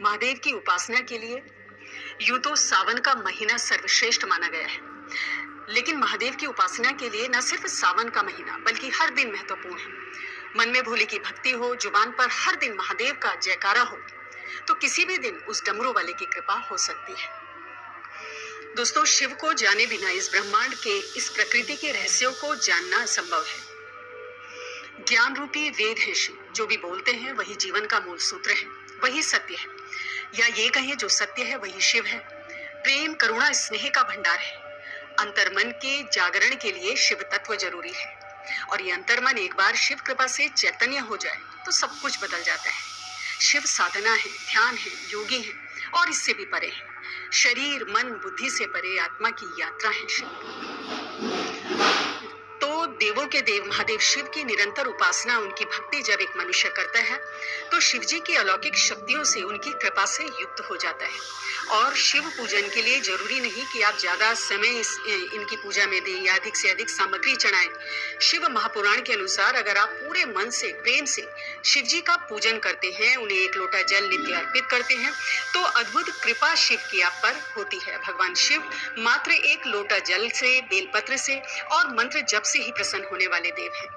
महादेव की उपासना के लिए यूं तो सावन का महीना सर्वश्रेष्ठ माना गया है, लेकिन महादेव की उपासना के लिए न सिर्फ सावन का महीना बल्कि हर दिन महत्वपूर्ण है। मन में भोले की भक्ति हो, जुबान पर हर दिन महादेव का जयकारा हो, तो किसी भी दिन उस डमरू वाले की कृपा हो सकती है। दोस्तों, शिव को जाने बिना इस ब्रह्मांड के, इस प्रकृति के रहस्यों को जानना असंभव है। ज्ञान रूपी वेद है शिव। जो भी बोलते हैं वही जीवन का मूल सूत्र है, वही सत्य है, या ये कहें जो सत्य है वही शिव है। प्रेम, करुणा, स्नेह का भंडार है। अंतर्मन के जागरण के लिए शिव तत्व जरूरी है, और ये अंतर्मन एक बार शिव कृपा से चैतन्य हो जाए तो सब कुछ बदल जाता है। शिव साधना है, ध्यान है, योगी है, और इससे भी परे है। शरीर, मन, बुद्धि से परे आत्मा की यात्रा है शिव। तो देवों के देव महादेव शिव की निरंतर उपासना, उनकी भक्ति जब एक मनुष्य करता है तो शिव जी की अलौकिक शक्तियों से, उनकी कृपा से युक्त हो जाता है। और शिव पूजन के लिए जरूरी नहीं कि आप ज्यादा समय इनकी पूजा में दें या अधिक से अधिक सामग्री चढ़ाएं। शिव महापुराण के अनुसार अगर आप पूरे मन से, प्रेम से शिव जी का पूजन करते हैं, उन्हें एक लोटा जल नित्य अर्पित करते हैं, तो अद्भुत कृपा शिव की आप पर होती है। भगवान शिव मात्र एक लोटा जल से, बेलपत्र से और मंत्र जप से ही प्रसन्न होने वाले देव हैं।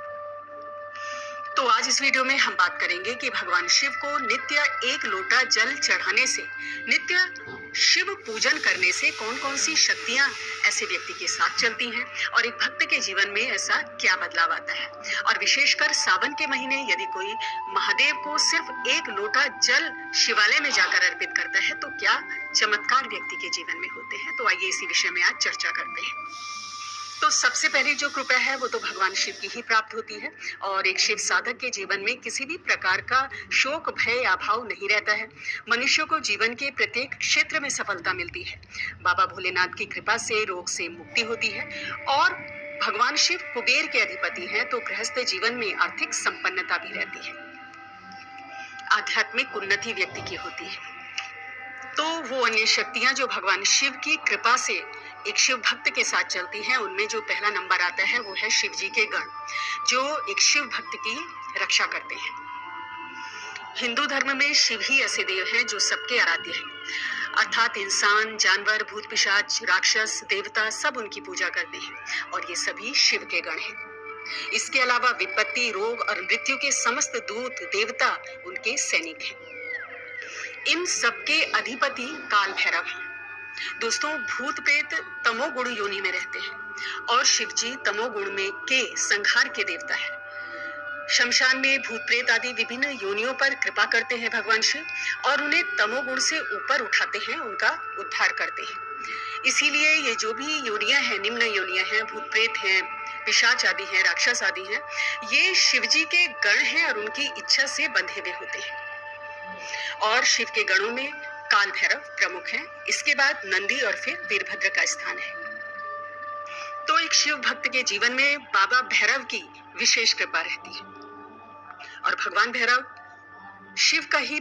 तो आज इस वीडियो में हम बात करेंगे कि भगवान शिव को नित्य एक लोटा जल चढ़ाने से, नित्य शिव पूजन करने से कौन कौन सी शक्तियां ऐसे व्यक्ति के साथ चलती हैं, और एक भक्त के जीवन में ऐसा क्या बदलाव आता है। और विशेषकर सावन के महीने यदि कोई महादेव को सिर्फ एक लोटा जल शिवालय में जाकर अर्पित करता है तो क्या चमत्कार व्यक्ति के जीवन में होते हैं। तो आइए इसी विषय में आज चर्चा करते हैं। तो सबसे पहली जो कृपा है वो तो भगवान शिव की ही प्राप्त होती है, और एक शिव साधक के जीवन में किसी भी प्रकार का शोक, भय, अभाव नहीं रहता है। मनुष्य को जीवन के प्रत्येक क्षेत्र में सफलता मिलती है। बाबा भोलेनाथ की कृपा से रोग से मुक्ति होती है, और भगवान शिव कुबेर के अधिपति हैं, तो गृहस्थ जीवन में आर्थिक संपन्नता भी रहती है। आध्यात्मिक उन्नति व्यक्ति की होती है। तो वो अन्य शक्तियां जो भगवान शिव की कृपा से एक शिव भक्त के साथ चलती हैं, उनमें जो पहला नंबर आता है वो है शिव जी के गण, जो एक शिव भक्त की रक्षा करते हैं। हिंदू धर्म में शिव ही ऐसे देव हैं जो सबके आराध्य हैं, अर्थात इंसान, जानवर, भूत पिशाच, राक्षस, देवता सब उनकी पूजा करते हैं, और ये सभी शिव के गण हैं। इसके अलावा विपत्ति, रोग और मृत्यु के समस्त दूत, देवता उनके सैनिक हैं। इन सबके अधिपति काल भैरव हैं। दोस्तों, भूत प्रेत तमोगुण योनि में रहते हैं, और शिव जी तमोगुण में के संहार के देवता है। शमशान में भूत प्रेत आदि विभिन्न योनियों पर कृपा करते हैं भगवान शिव, और उन्हें तमोगुण से ऊपर उठाते हैं, उनका उद्धार करते हैं। इसीलिए ये जो भी योनियां हैं, निम्न योनियां हैं, भूत प्रेत हैं, पिशाच आदि हैं, राक्षस आदि हैं, ये शिव जी के गण हैं और उनकी इच्छा से बंधे हुए होते हैं। और शिव के गणों में काल भैरव प्रमुख हैं, इसके बाद नंदी और फिर वीरभद्र का स्थान है। तो एक शिव भक्त के जीवन में बाबा भैरव की विशेष कृपा रहती है, और भगवान भैरव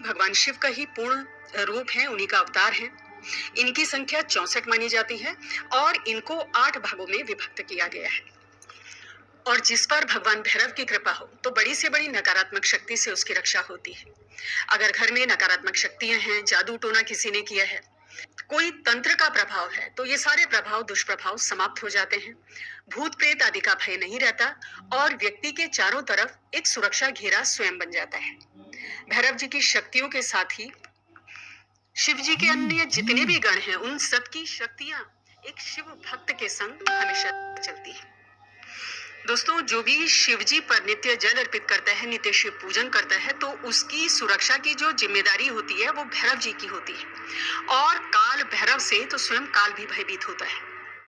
भगवान शिव का ही पूर्ण रूप है, उन्हीं का अवतार है। इनकी संख्या 64 मानी जाती है, और इनको 8 भागों में विभक्त किया गया है। और जिस पर भगवान भैरव की कृपा हो तो बड़ी से बड़ी नकारात्मक शक्ति से उसकी रक्षा होती है। अगर घर में नकारात्मक शक्तियां हैं, जादू टोना किसी ने किया है, कोई तंत्र का प्रभाव है, तो ये सारे प्रभाव, दुष्प्रभाव समाप्त हो जाते हैं। भूत प्रेत आदि का भय नहीं रहता, और व्यक्ति के चारों तरफ एक सुरक्षा घेरा स्वयं बन जाता है। भैरव जी की शक्तियों के साथ ही शिव जी के अन्य जितने भी गण हैं, उन सबकी शक्तियां एक शिव भक्त के संग हमेशा चलती है। दोस्तों, जो भी शिव जी पर नित्य जल अर्पित करता है, नित्य शिव पूजन करता है, तो उसकी सुरक्षा की जो जिम्मेदारी होती है वो भैरव जी की होती है। और काल भैरव से तो स्वयं काल भी भयभीत होता है।